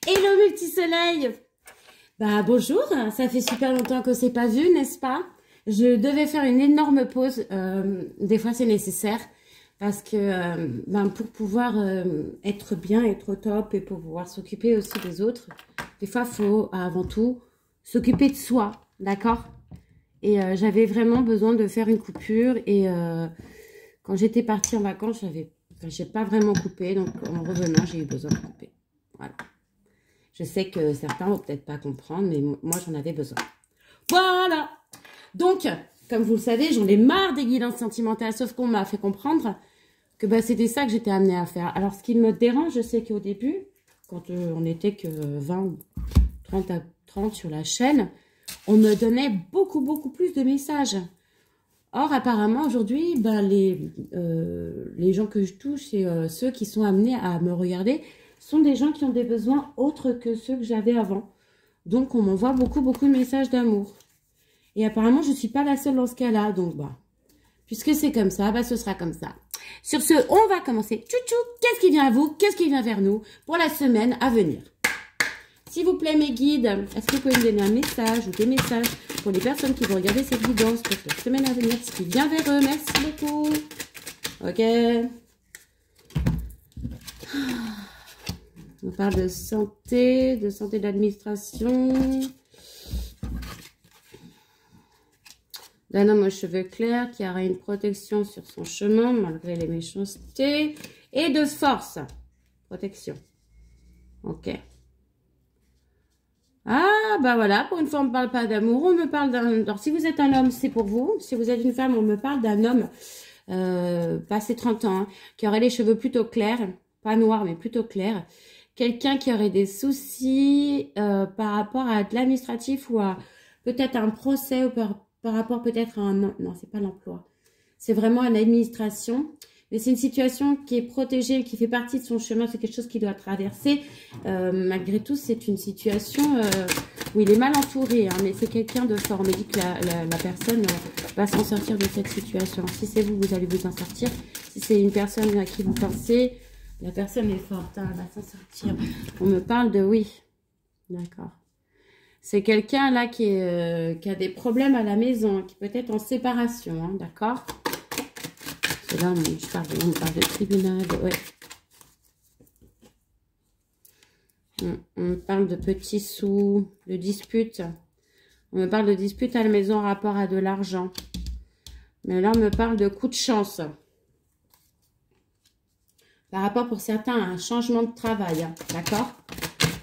Hello mes petits soleils. Bah bonjour, ça fait super longtemps qu'on s'est pas vu, n'est-ce pas? Je devais faire une énorme pause, des fois c'est nécessaire, parce que pour pouvoir être bien, être au top et pour pouvoir s'occuper aussi des autres, des fois il faut avant tout s'occuper de soi, d'accord? Et j'avais vraiment besoin de faire une coupure et quand j'étais partie en vacances, j'ai pas vraiment coupé, donc en revenant j'ai eu besoin de couper, voilà. Je sais que certains vont peut-être pas comprendre, mais moi, j'en avais besoin. Voilà. Donc, comme vous le savez, j'en ai marre des guidances sentimentales, sauf qu'on m'a fait comprendre que c'était ça que j'étais amenée à faire. Alors, ce qui me dérange, je sais qu'au début, quand on n'était que 20 ou 30 sur la chaîne, on me donnait beaucoup plus de messages. Or, apparemment, aujourd'hui, les gens que je touche et ceux qui sont amenés à me regarder sont des gens qui ont des besoins autres que ceux que j'avais avant. Donc, on m'envoie beaucoup de messages d'amour. Et apparemment, je ne suis pas la seule dans ce cas-là. Donc, puisque c'est comme ça, ce sera comme ça. Sur ce, on va commencer. Tchou-tchou, qu'est-ce qui vient à vous? Qu'est-ce qui vient vers nous pour la semaine à venir? S'il vous plaît, mes guides, est-ce que vous pouvez me donner un message ou des messages pour les personnes qui vont regarder cette guidance pour la semaine à venir? Ce qui vient vers eux, merci beaucoup. Ok. On parle de santé d'administration. D'un homme aux cheveux clairs qui aura une protection sur son chemin malgré les méchancetés. Et de force. Protection. Ok. Ah, voilà, pour une fois, on ne me parle pas d'amour, on me parle d'un... Alors, si vous êtes un homme, c'est pour vous. Si vous êtes une femme, on me parle d'un homme passé 30 ans, qui aurait les cheveux plutôt clairs, pas noirs, mais plutôt clairs. Quelqu'un qui aurait des soucis par rapport à de l'administratif ou à peut-être un procès ou par rapport peut-être à un... Non, c'est pas l'emploi. C'est vraiment une administration. Mais c'est une situation qui est protégée, qui fait partie de son chemin. C'est quelque chose qu'il doit traverser. Malgré tout, c'est une situation où il est mal entouré. Hein, mais c'est quelqu'un de fort. On me dit que la personne va s'en sortir de cette situation. Si c'est vous, vous allez vous en sortir. Si c'est une personne à qui vous pensez... La personne est forte, hein, elle va s'en sortir. On me parle de oui. D'accord. C'est quelqu'un là qui a des problèmes à la maison, qui peut être en séparation, hein, d'accord. Là, on me parle de tribunal, ouais. On me parle de petits sous, de disputes. On me parle de disputes à la maison en rapport à de l'argent. Mais là, on me parle de coup de chance. Par rapport pour certains à un changement de travail, hein, d'accord?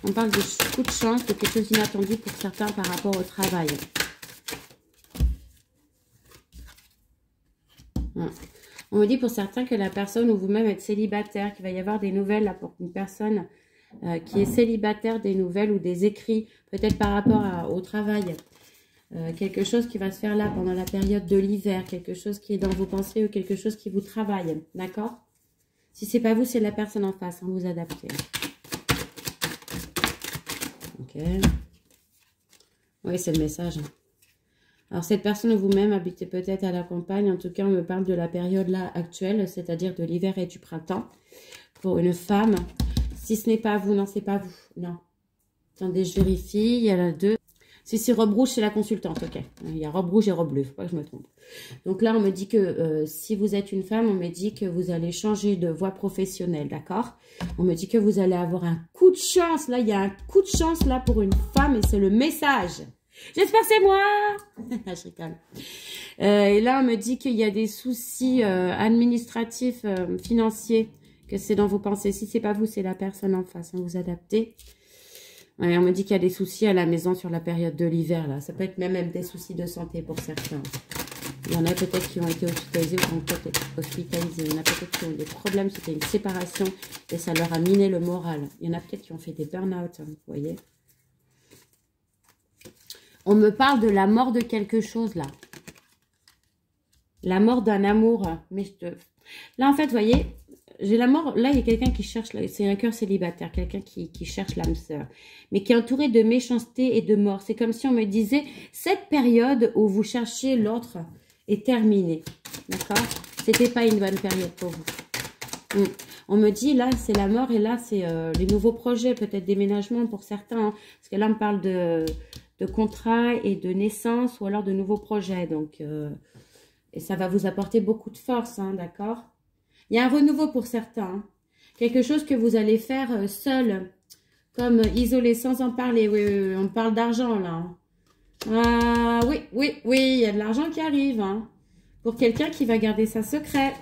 On parle de coup de chance, de quelque chose d'inattendu pour certains par rapport au travail. On me dit pour certains que la personne ou vous-même êtes célibataire, qu'il va y avoir des nouvelles là, pour une personne qui est célibataire, des nouvelles ou des écrits, peut-être par rapport au travail. Quelque chose qui va se faire là pendant la période de l'hiver, quelque chose qui est dans vos pensées ou quelque chose qui vous travaille, d'accord? Si c'est pas vous, c'est la personne en face. Hein, vous adaptez. Ok. Oui, c'est le message. Alors, cette personne ou vous-même habitez peut-être à la campagne. En tout cas, on me parle de la période là actuelle, c'est-à-dire de l'hiver et du printemps. Pour une femme, si ce n'est pas vous, non, c'est pas vous. Non. Attendez, je vérifie. Il y a là deux. Si c'est robe rouge, c'est la consultante, ok. Il y a robe rouge et robe bleue, faut pas que je me trompe. Donc là, on me dit que si vous êtes une femme, on me dit que vous allez changer de voie professionnelle, d'accord? On me dit que vous allez avoir un coup de chance. Là, il y a un coup de chance là pour une femme et c'est le message. J'espère que c'est moi. Je rigole. Et là, on me dit qu'il y a des soucis administratifs, financiers, que c'est dans vos pensées. Si c'est pas vous, c'est la personne en face. Hein, vous adaptez. Ouais, on me dit qu'il y a des soucis à la maison sur la période de l'hiver, là. Ça peut être même des soucis de santé pour certains. Il y en a peut-être qui ont été hospitalisés ou qui ont peut-être été hospitalisés. Il y en a peut-être qui ont des problèmes, c'était une séparation et ça leur a miné le moral. Il y en a peut-être qui ont fait des burn-out, hein, vous voyez. On me parle de la mort de quelque chose, là. La mort d'un amour. Mais là, en fait, vous voyez... J'ai la mort, là il y a quelqu'un qui cherche, c'est un cœur célibataire, quelqu'un qui cherche l'âme sœur, mais qui est entouré de méchanceté et de mort. C'est comme si on me disait, cette période où vous cherchiez l'autre est terminée, d'accord? C'était pas une bonne période pour vous. Mm. On me dit, là, c'est la mort et là, c'est les nouveaux projets, peut-être déménagement pour certains. Hein, parce que là, on me parle de contrat et de naissance ou alors de nouveaux projets. Donc, et ça va vous apporter beaucoup de force, hein, d'accord? Il y a un renouveau pour certains. Hein. Quelque chose que vous allez faire seul, comme isolé, sans en parler. Oui, oui, oui, on parle d'argent, là. Hein. Ah, oui, oui, oui, il y a de l'argent qui arrive. Hein, pour quelqu'un qui va garder ça secret.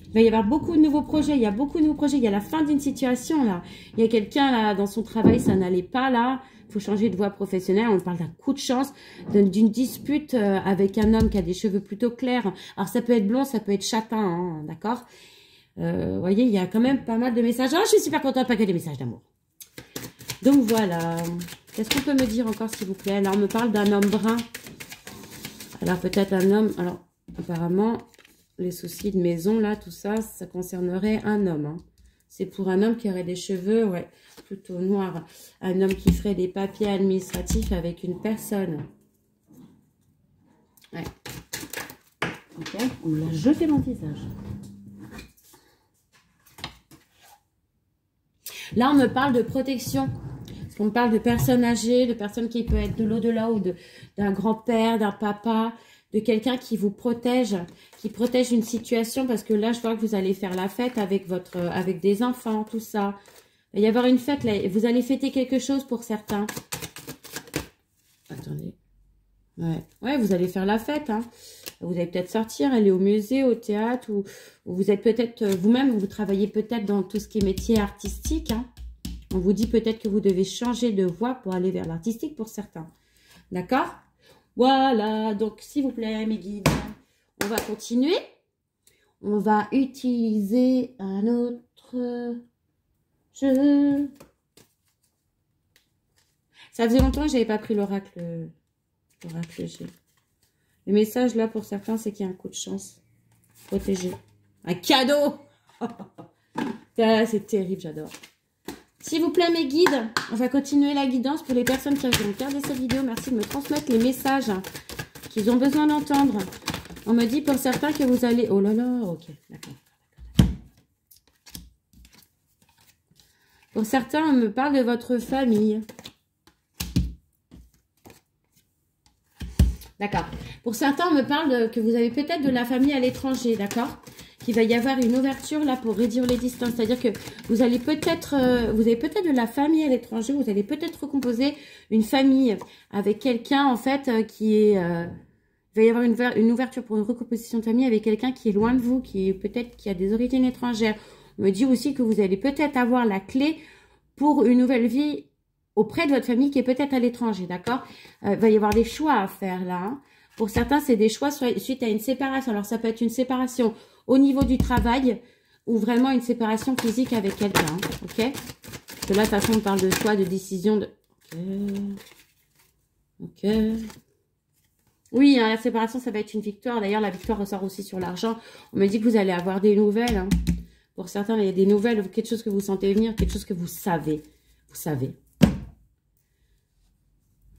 Il va y avoir beaucoup de nouveaux projets. Il y a beaucoup de nouveaux projets. Il y a la fin d'une situation, là. Il y a quelqu'un, là, dans son travail, ça n'allait pas, là. Il faut changer de voie professionnelle. On parle d'un coup de chance, d'une dispute avec un homme qui a des cheveux plutôt clairs. Alors, ça peut être blond, ça peut être châtain, hein, d'accord. Vous voyez, il y a quand même pas mal de messages. Oh, je suis super contente, pas que des messages d'amour. Donc, voilà. Qu'est-ce qu'on peut me dire encore, s'il vous plaît? Alors, on me parle d'un homme brun. Alors, peut-être un homme... Alors, apparemment... Les soucis de maison, là, tout ça, ça concernerait un homme. Hein. C'est pour un homme qui aurait des cheveux, ouais, plutôt noirs. Un homme qui ferait des papiers administratifs avec une personne. Ouais. Ok, on l'a jeté dans le visage. Là, on me parle de protection. Parce qu'on me parle de personnes âgées, de personnes qui peuvent être de l'au-delà ou d'un grand-père, d'un papa, de quelqu'un qui vous protège, qui protège une situation, parce que là, je vois que vous allez faire la fête avec avec des enfants, tout ça. Il va y avoir une fête, là, vous allez fêter quelque chose pour certains. Attendez. Ouais, ouais, vous allez faire la fête, hein. Vous allez peut-être sortir, aller au musée, au théâtre, ou vous êtes peut-être, vous-même, vous travaillez peut-être dans tout ce qui est métier artistique, hein. On vous dit peut-être que vous devez changer de voie pour aller vers l'artistique pour certains. D'accord ? Voilà, donc s'il vous plaît, mes guides, on va continuer. On va utiliser un autre jeu. Ça faisait longtemps que je n'avais pas pris l'oracle G. Le message là pour certains, c'est qu'il y a un coup de chance. Protégé. Un cadeau. C'est terrible, j'adore. S'il vous plaît, mes guides, on va continuer la guidance pour les personnes qui vont regarder cette vidéo. Merci de me transmettre les messages qu'ils ont besoin d'entendre. On me dit pour certains que vous allez... Oh là là, ok, d'accord. Pour certains, on me parle de votre famille. D'accord. Pour certains, on me parle que vous avez peut-être de la famille à l'étranger, d'accord ? Il va y avoir une ouverture là pour réduire les distances. C'est-à-dire que vous allez peut-être, vous avez peut-être de la famille à l'étranger, vous allez peut-être recomposer une famille avec quelqu'un en fait qui est, il va y avoir une ouverture pour une recomposition de famille avec quelqu'un qui est loin de vous, qui est peut-être qui a des origines étrangères. On me dit aussi que vous allez peut-être avoir la clé pour une nouvelle vie auprès de votre famille qui est peut-être à l'étranger, d'accord? Il va y avoir des choix à faire là. Hein. Pour certains, c'est des choix suite à une séparation. Alors, ça peut être une séparation au niveau du travail ou vraiment une séparation physique avec quelqu'un, hein, ok? Parce que là, de toute façon, on parle de choix, de décision, de... Ok. Oui, hein, la séparation, ça va être une victoire. D'ailleurs, la victoire ressort aussi sur l'argent. On me dit que vous allez avoir des nouvelles. Hein. Pour certains, il y a des nouvelles, quelque chose que vous sentez venir, quelque chose que vous savez. Vous savez.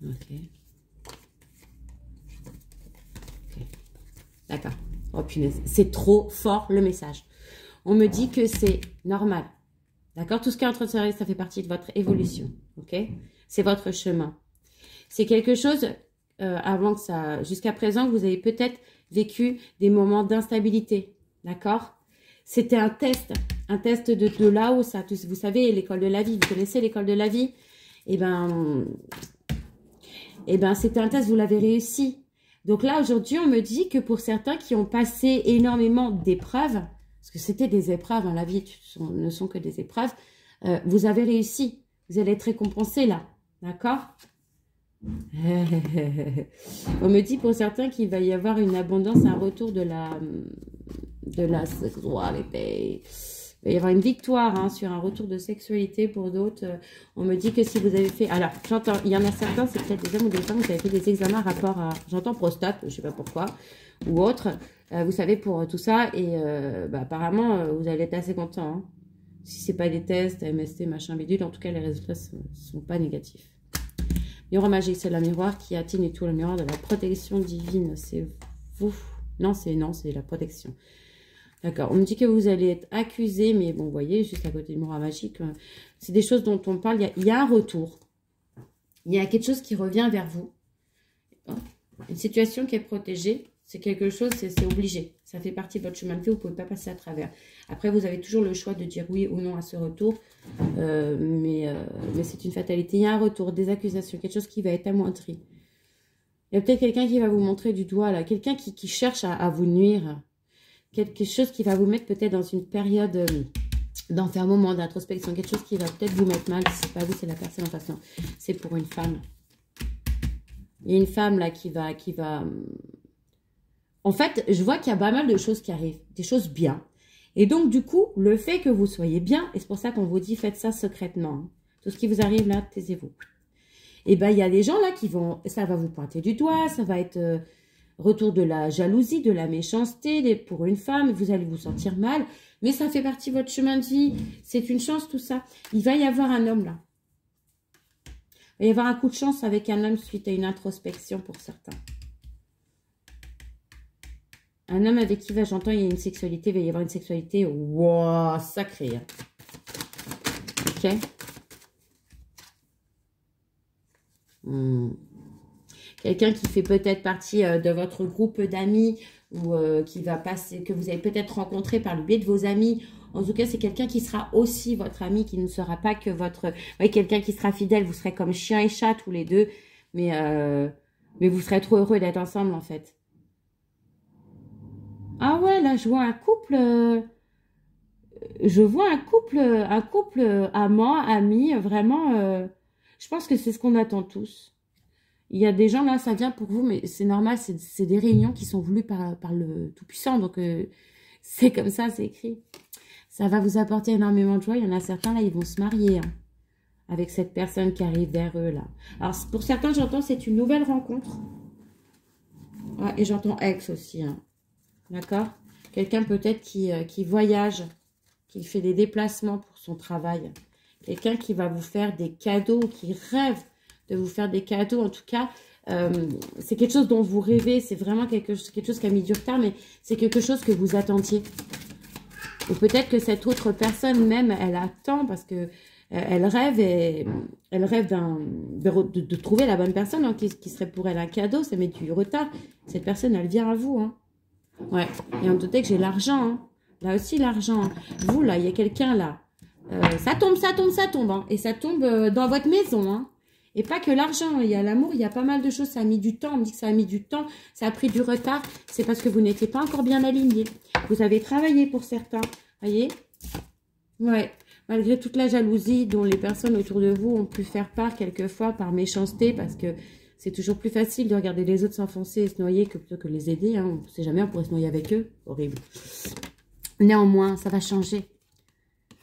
Ok. D'accord. Oh punaise, c'est trop fort le message. On me dit que c'est normal. D'accord? Tout ce qui est en train de se faire, ça fait partie de votre évolution. Ok? C'est votre chemin. C'est quelque chose, avant que ça, jusqu'à présent, que vous avez peut-être vécu des moments d'instabilité. D'accord? C'était un test de là-haut, ça. Vous savez, l'école de la vie, vous connaissez l'école de la vie? Eh ben, c'était un test, vous l'avez réussi. Donc là, aujourd'hui, on me dit que pour certains qui ont passé énormément d'épreuves, parce que c'était des épreuves, hein, la vie ne sont que des épreuves, vous avez réussi. Vous allez être récompensé là. D'accord? On me dit pour certains qu'il va y avoir une abondance, un retour de la sexualité. Il va y avoir une victoire hein, sur un retour de sexualité pour d'autres. On me dit que si vous avez fait... Alors, j'entends, il y en a certains, c'est peut-être des hommes ou des femmes, vous avez fait des examens rapport à... J'entends prostate, je ne sais pas pourquoi, ou autre. Vous savez, pour tout ça. Et apparemment, vous allez être assez content. Hein. Si ce n'est pas des tests, MST, machin, bidule, en tout cas, les résultats ne sont pas négatifs. Miroir magique, c'est le miroir qui atteigne et tout le miroir de la protection divine. C'est vous. Non, c'est la protection. D'accord. On me dit que vous allez être accusé, mais bon, vous voyez, juste à côté du miroir magique, c'est des choses dont on parle. Il y a un retour. Il y a quelque chose qui revient vers vous. Une situation qui est protégée, c'est quelque chose, c'est obligé. Ça fait partie de votre chemin de vie, vous ne pouvez pas passer à travers. Après, vous avez toujours le choix de dire oui ou non à ce retour. Mais c'est une fatalité. Il y a un retour, des accusations, quelque chose qui va être amoindri. Il y a peut-être quelqu'un qui va vous montrer du doigt, là. Quelqu'un qui cherche à vous nuire. Quelque chose qui va vous mettre peut-être dans une période d'enfermement, d'introspection. Quelque chose qui va peut-être vous mettre mal. Si c'est pas vous, c'est la personne en face. C'est pour une femme. Il y a une femme là qui va... En fait, je vois qu'il y a pas mal de choses qui arrivent. Des choses bien. Et donc, du coup, le fait que vous soyez bien, et c'est pour ça qu'on vous dit, faites ça secrètement. Hein. Tout ce qui vous arrive là, taisez-vous. Et bien, il y a des gens là qui vont... Ça va vous pointer du doigt, ça va être... retour de la jalousie, de la méchanceté pour une femme, vous allez vous sentir mal, mais ça fait partie de votre chemin de vie, c'est une chance tout ça. Il va y avoir un homme là. Il va y avoir un coup de chance avec un homme suite à une introspection pour certains. Un homme avec qui j'entends, il y a une sexualité, il va y avoir une sexualité, wow, sacrée. Hein. Ok. Quelqu'un qui fait peut-être partie de votre groupe d'amis ou qui va passer, que vous avez peut-être rencontré par le biais de vos amis. En tout cas, c'est quelqu'un qui sera aussi votre ami, qui ne sera pas que votre... Oui, quelqu'un qui sera fidèle, vous serez comme chien et chat tous les deux, mais vous serez trop heureux d'être ensemble en fait. Ah ouais, là, je vois un couple... je vois un couple amant, ami, vraiment... je pense que c'est ce qu'on attend tous. Il y a des gens là, ça vient pour vous, mais c'est normal, c'est des réunions qui sont voulues par le Tout-Puissant, donc c'est comme ça, c'est écrit. Ça va vous apporter énormément de joie. Il y en a certains là, ils vont se marier hein, avec cette personne qui arrive vers eux là. Alors pour certains, j'entends c'est une nouvelle rencontre. Ouais, et j'entends ex aussi, hein. D'accord? Quelqu'un peut-être qui voyage, qui fait des déplacements pour son travail. Quelqu'un qui va vous faire des cadeaux, qui rêve de vous faire des cadeaux. En tout cas, c'est quelque chose dont vous rêvez. C'est vraiment quelque chose qui a mis du retard, mais c'est quelque chose que vous attendiez. Ou peut-être que cette autre personne même, elle attend parce que elle rêve de trouver la bonne personne hein, qui serait pour elle un cadeau. Ça met du retard. Cette personne, elle vient à vous. Hein. Ouais. Et on me doutait que j'ai l'argent. Hein. Là aussi, l'argent. Hein. Vous, là, il y a quelqu'un là. Ça tombe. Hein. Et ça tombe dans votre maison. Hein. Et pas que l'argent, il y a l'amour, il y a pas mal de choses, ça a mis du temps, on me dit que ça a mis du temps, ça a pris du retard, c'est parce que vous n'étiez pas encore bien aligné. Vous avez travaillé pour certains, voyez? Ouais, malgré toute la jalousie dont les personnes autour de vous ont pu faire part quelquefois par méchanceté, parce que c'est toujours plus facile de regarder les autres s'enfoncer et se noyer que plutôt que les aider, hein. On ne sait jamais, on pourrait se noyer avec eux, horrible. Néanmoins, ça va changer.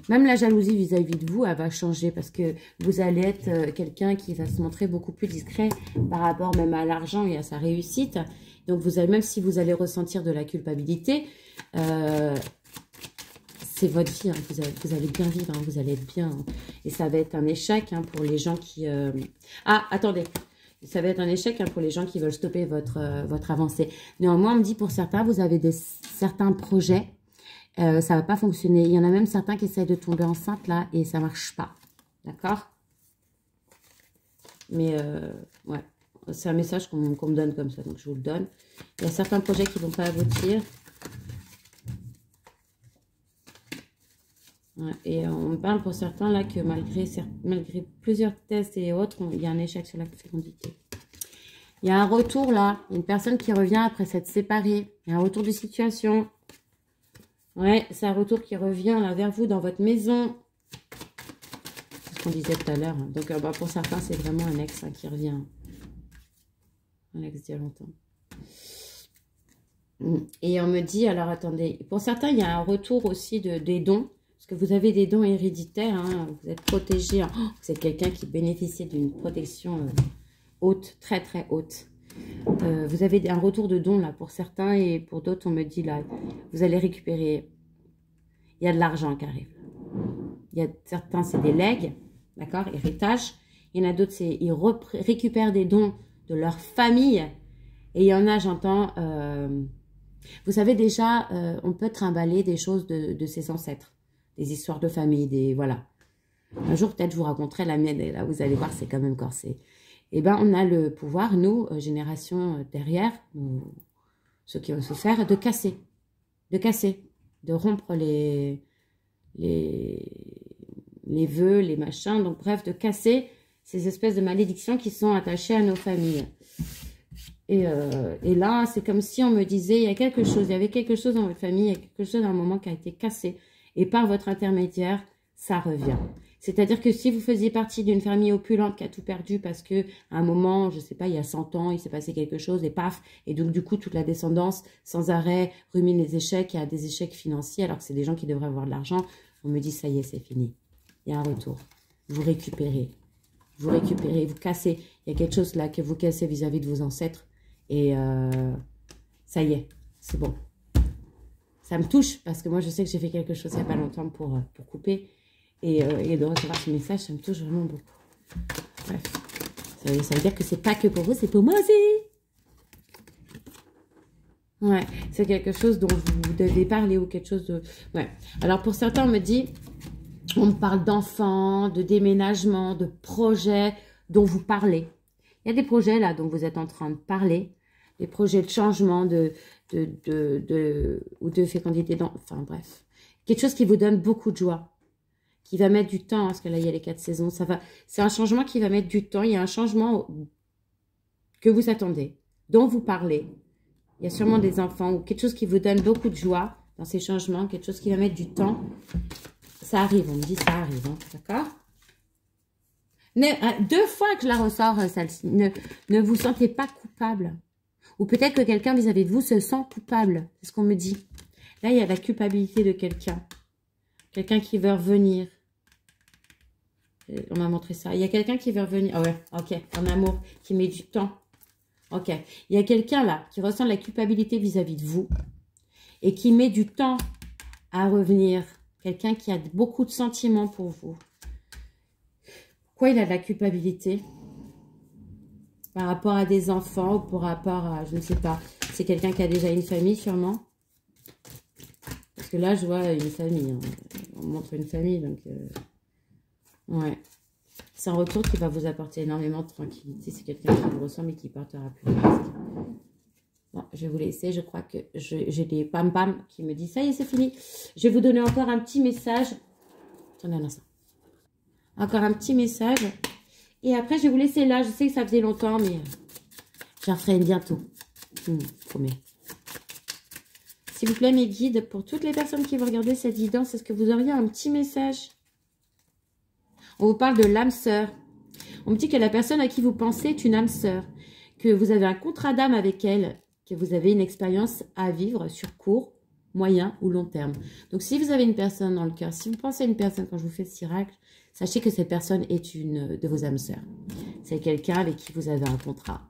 Même la jalousie vis-à-vis de vous, elle va changer parce que vous allez être quelqu'un qui va se montrer beaucoup plus discret par rapport même à l'argent et à sa réussite. Donc, vous allez, même si vous allez ressentir de la culpabilité, c'est votre vie. Hein. Vous allez bien vivre, hein. Vous allez être bien. Hein. Et ça va être un échec hein, pour les gens qui... Ah, attendez. Ça va être un échec hein, pour les gens qui veulent stopper votre avancée. Néanmoins, on me dit pour certains, vous avez certains projets. Ça va pas fonctionner. Il y en a même certains qui essayent de tomber enceinte là et ça marche pas. D'accord? Mais ouais, c'est un message qu'on me donne comme ça, donc je vous le donne. Il y a certains projets qui vont pas aboutir. Ouais, et on me parle pour certains là que malgré plusieurs tests et autres, il y a un échec sur la fécondité. Il y a un retour là, une personne qui revient après s'être séparée. Il y a un retour de situation. Ouais, c'est un retour qui revient là vers vous dans votre maison. C'est ce qu'on disait tout à l'heure. Hein. Donc, bah, pour certains, c'est vraiment un ex hein, qui revient. Un ex d'il y a longtemps. Et on me dit, alors attendez, pour certains, il y a un retour aussi des dons. Parce que vous avez des dons héréditaires. Hein, vous êtes protégé. Hein. Oh, vous êtes quelqu'un qui bénéficie d'une protection haute, très très haute. Vous avez un retour de dons là pour certains et pour d'autres on me dit là vous allez récupérer, il y a de l'argent qui arrive, il y a certains c'est des legs, d'accord, héritage, il y en a d'autres c'est ils récupèrent des dons de leur famille et il y en a j'entends Vous savez déjà, on peut trimballer des choses de ses ancêtres. Des histoires de famille, des... Voilà. Un jour, peut-être, je vous raconterai la mienne. Et là, vous allez voir, c'est quand même corsé. Eh bien, on a le pouvoir, nous, génération derrière, ceux qui ont souffert, de casser. De rompre les vœux, les machins. Donc, bref, de casser ces espèces de malédictions qui sont attachées à nos familles. Et là, c'est comme si on me disait, il y avait quelque chose dans votre famille, il y a quelque chose à un moment qui a été cassé. Et par votre intermédiaire, ça revient. C'est-à-dire que si vous faisiez partie d'une famille opulente qui a tout perdu parce que à un moment, je sais pas, il y a 100 ans, il s'est passé quelque chose et paf, et donc du coup, toute la descendance, sans arrêt, rumine les échecs, il y a des échecs financiers, alors que c'est des gens qui devraient avoir de l'argent, on me dit, ça y est, c'est fini. Il y a un retour. Vous récupérez, vous cassez. Il y a quelque chose là que vous cassez vis-à-vis de vos ancêtres. Et ça y est, c'est bon. Ça me touche parce que moi, je sais que j'ai fait quelque chose il n'y a pas longtemps pour couper. Et de recevoir ce message, ça me touche vraiment beaucoup. Bref, ça veut dire que c'est pas que pour vous, c'est pour moi aussi. Ouais, c'est quelque chose dont vous devez parler ou quelque chose de... Ouais, alors pour certains, on me parle d'enfants, de déménagement, de projets dont vous parlez. Il y a des projets là dont vous êtes en train de parler, des projets de changement, ou de fécondité, enfin bref. Quelque chose qui vous donne beaucoup de joie, qui va mettre du temps, parce que là il y a les 4 saisons, c'est un changement qui va mettre du temps, il y a un changement que vous attendez, dont vous parlez. Il y a sûrement des enfants ou quelque chose qui vous donne beaucoup de joie dans ces changements, quelque chose qui va mettre du temps. Ça arrive, on me dit ça arrive, hein, d'accord? 2 fois que je la ressors, celle-ci. Ne vous sentez pas coupable. Ou peut-être que quelqu'un vis-à-vis de vous se sent coupable. C'est ce qu'on me dit. Là, il y a la culpabilité de quelqu'un. Quelqu'un qui veut revenir. On m'a montré ça. Il y a quelqu'un qui veut revenir. Ah ouais, ok. En amour, qui met du temps. Ok. Il y a quelqu'un là qui ressent la culpabilité vis-à-vis de vous. Et qui met du temps à revenir. Quelqu'un qui a beaucoup de sentiments pour vous. Pourquoi il a de la culpabilité? Par rapport à des enfants ou par rapport à, je ne sais pas, c'est quelqu'un qui a déjà une famille sûrement. Parce que là, je vois une famille. Hein. On montre une famille, donc... ouais. C'est un retour qui va vous apporter énormément de tranquillité. C'est quelqu'un qui vous ressemble et qui portera plus de risque. Bon, je vais vous laisser. Je crois que j'ai des pam-pam qui me disent, ça y est, c'est fini. Je vais vous donner encore un petit message. Attendez un instant. Encore un petit message. Et après, je vais vous laisser là. Je sais que ça faisait longtemps, mais j'en ferai bientôt. Promets. S'il vous plaît, mes guides, pour toutes les personnes qui vont regarder cette vidéo, est-ce que vous auriez un petit message? On vous parle de l'âme sœur. On me dit que la personne à qui vous pensez est une âme sœur. Que vous avez un contrat d'âme avec elle. Que vous avez une expérience à vivre sur court, moyen ou long terme. Donc, si vous avez une personne dans le cœur, si vous pensez à une personne quand je vous fais ce miracle, sachez que cette personne est une de vos âmes sœurs. C'est quelqu'un avec qui vous avez un contrat.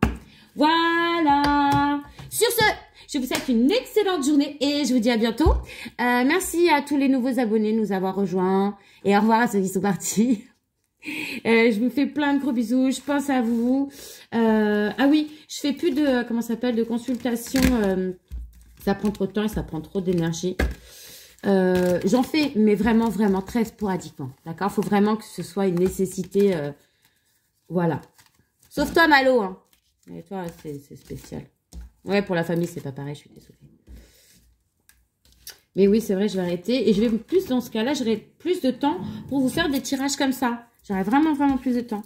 Voilà. Sur ce, je vous souhaite une excellente journée et je vous dis à bientôt. Merci à tous les nouveaux abonnés de nous avoir rejoints. Et au revoir à ceux qui sont partis. Je vous fais plein de gros bisous. Je pense à vous. Ah oui, je fais plus de, comment ça s'appelle, de consultation. Ça prend trop de temps et ça prend trop d'énergie. J'en fais, mais vraiment, vraiment très sporadiquement. D'accord? Il faut vraiment que ce soit une nécessité. Voilà. Sauf toi, Malo. Hein. Et toi, c'est spécial. Ouais, pour la famille, c'est pas pareil, je suis désolée. Mais oui, c'est vrai, je vais arrêter. Et je vais plus, dans ce cas-là, j'aurai plus de temps pour vous faire des tirages comme ça. J'aurai vraiment, vraiment plus de temps.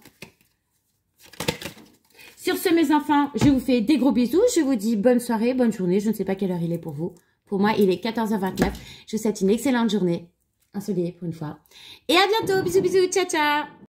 Sur ce, mes enfants, je vous fais des gros bisous. Je vous dis bonne soirée, bonne journée. Je ne sais pas quelle heure il est pour vous. Pour moi, il est 14h29. Je vous souhaite une excellente journée. Ensoleillée pour une fois. Et à bientôt. Bisous, bisous. Ciao, ciao.